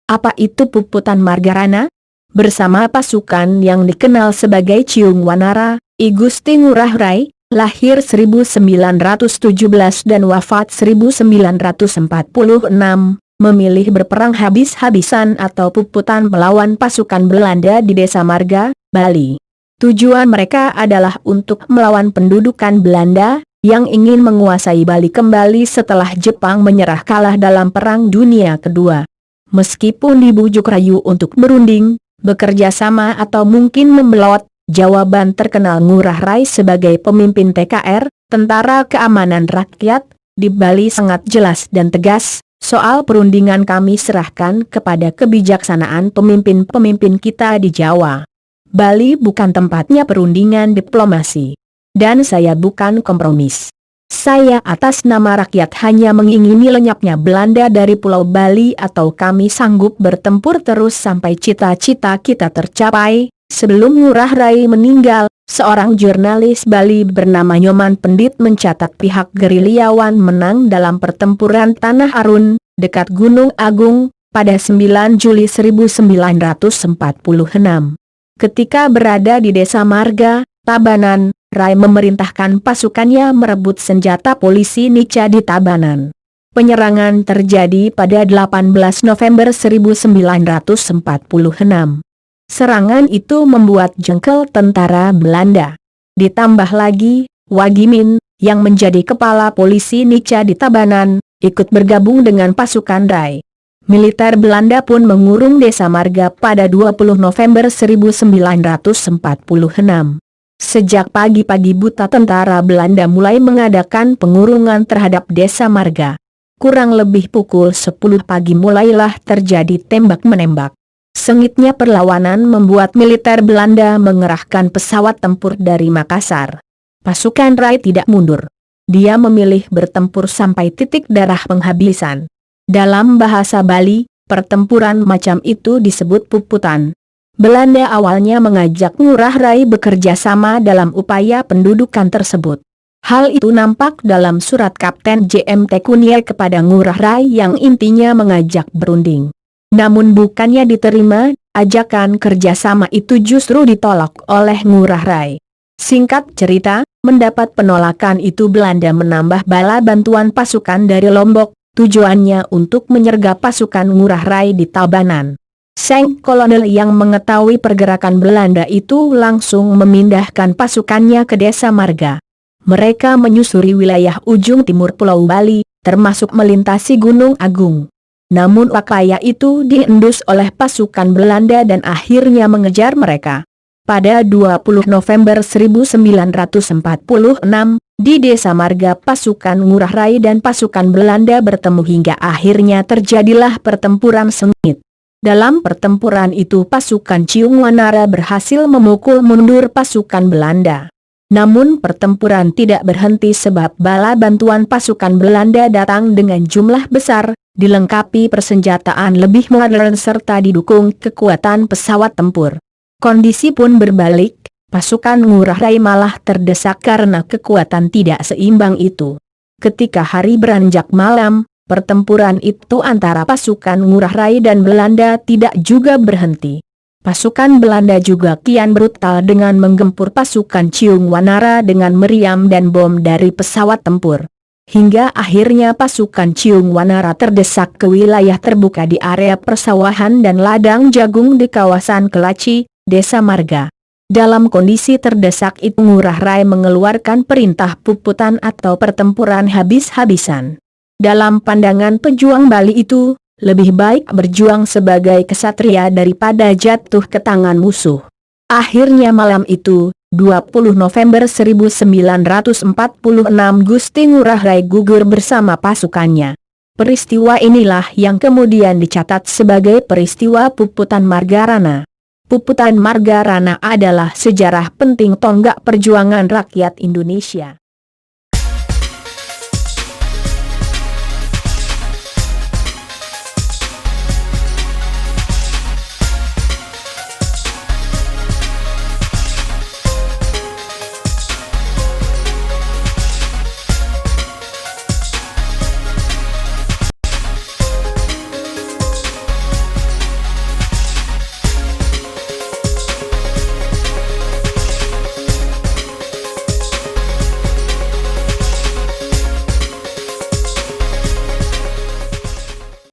Apa itu Puputan Margarana? Bersama pasukan yang dikenal sebagai Ciung Wanara, I Gusti Ngurah Rai, lahir 1917 dan wafat 1946, memilih berperang habis-habisan atau puputan melawan pasukan Belanda di Desa Marga, Bali. Tujuan mereka adalah untuk melawan pendudukan Belanda yang ingin menguasai Bali kembali setelah Jepang menyerah kalah dalam Perang Dunia Kedua. Meskipun dibujuk rayu untuk berunding, bekerja sama atau mungkin membelot, jawaban terkenal Ngurah Rai sebagai pemimpin TKR, Tentara Keamanan Rakyat, di Bali sangat jelas dan tegas, soal perundingan kami serahkan kepada kebijaksanaan pemimpin-pemimpin kita di Jawa. Bali bukan tempatnya perundingan diplomasi. Dan saya bukan kompromis. Saya atas nama rakyat hanya mengingini lenyapnya Belanda dari Pulau Bali atau kami sanggup bertempur terus sampai cita-cita kita tercapai. Sebelum Ngurah Rai meninggal, seorang jurnalis Bali bernama Nyoman Pendit mencatat pihak gerilyawan menang dalam pertempuran Tanah Arun, dekat Gunung Agung, pada 9 Juli 1946. Ketika berada di Desa Marga, Tabanan, Rai memerintahkan pasukannya merebut senjata polisi Nica di Tabanan. Penyerangan terjadi pada 18 November 1946. Serangan itu membuat jengkel tentara Belanda. Ditambah lagi, Wagimin, yang menjadi kepala polisi Nica di Tabanan, ikut bergabung dengan pasukan Rai. Militer Belanda pun mengurung Desa Marga pada 20 November 1946. Sejak pagi-pagi buta tentara Belanda mulai mengadakan pengurungan terhadap Desa Marga. Kurang lebih pukul 10 pagi mulailah terjadi tembak-menembak. Sengitnya perlawanan membuat militer Belanda mengerahkan pesawat tempur dari Makassar. Pasukan Rai tidak mundur. Dia memilih bertempur sampai titik darah penghabisan. Dalam bahasa Bali, pertempuran macam itu disebut puputan. Belanda awalnya mengajak Ngurah Rai bekerja sama dalam upaya pendudukan tersebut. Hal itu nampak dalam surat Kapten JMT Kunir kepada Ngurah Rai yang intinya mengajak berunding. Namun bukannya diterima, ajakan kerjasama itu justru ditolak oleh Ngurah Rai. Singkat cerita, mendapat penolakan itu Belanda menambah bala bantuan pasukan dari Lombok, tujuannya untuk menyergap pasukan Ngurah Rai di Tabanan. Sang kolonel yang mengetahui pergerakan Belanda itu langsung memindahkan pasukannya ke Desa Marga. Mereka menyusuri wilayah ujung timur Pulau Bali, termasuk melintasi Gunung Agung. Namun upaya itu diendus oleh pasukan Belanda dan akhirnya mengejar mereka. Pada 20 November 1946, di Desa Marga pasukan Ngurah Rai dan pasukan Belanda bertemu hingga akhirnya terjadilah pertempuran sengit. Dalam pertempuran itu pasukan Ciung Wanara berhasil memukul mundur pasukan Belanda. Namun pertempuran tidak berhenti sebab bala bantuan pasukan Belanda datang dengan jumlah besar, dilengkapi persenjataan lebih modern serta didukung kekuatan pesawat tempur. Kondisi pun berbalik, pasukan Ngurah Rai malah terdesak karena kekuatan tidak seimbang itu. Ketika hari beranjak malam, pertempuran itu antara pasukan Ngurah Rai dan Belanda tidak juga berhenti. Pasukan Belanda juga kian brutal dengan menggempur pasukan Ciung Wanara dengan meriam dan bom dari pesawat tempur. Hingga akhirnya pasukan Ciung Wanara terdesak ke wilayah terbuka di area persawahan dan ladang jagung di kawasan Kelaci, Desa Marga. Dalam kondisi terdesak itu Ngurah Rai mengeluarkan perintah puputan atau pertempuran habis-habisan. Dalam pandangan pejuang Bali itu, lebih baik berjuang sebagai kesatria daripada jatuh ke tangan musuh. Akhirnya malam itu, 20 November 1946 Gusti Ngurah Rai gugur bersama pasukannya. Peristiwa inilah yang kemudian dicatat sebagai peristiwa Puputan Margarana. Puputan Margarana adalah sejarah penting tonggak perjuangan rakyat Indonesia.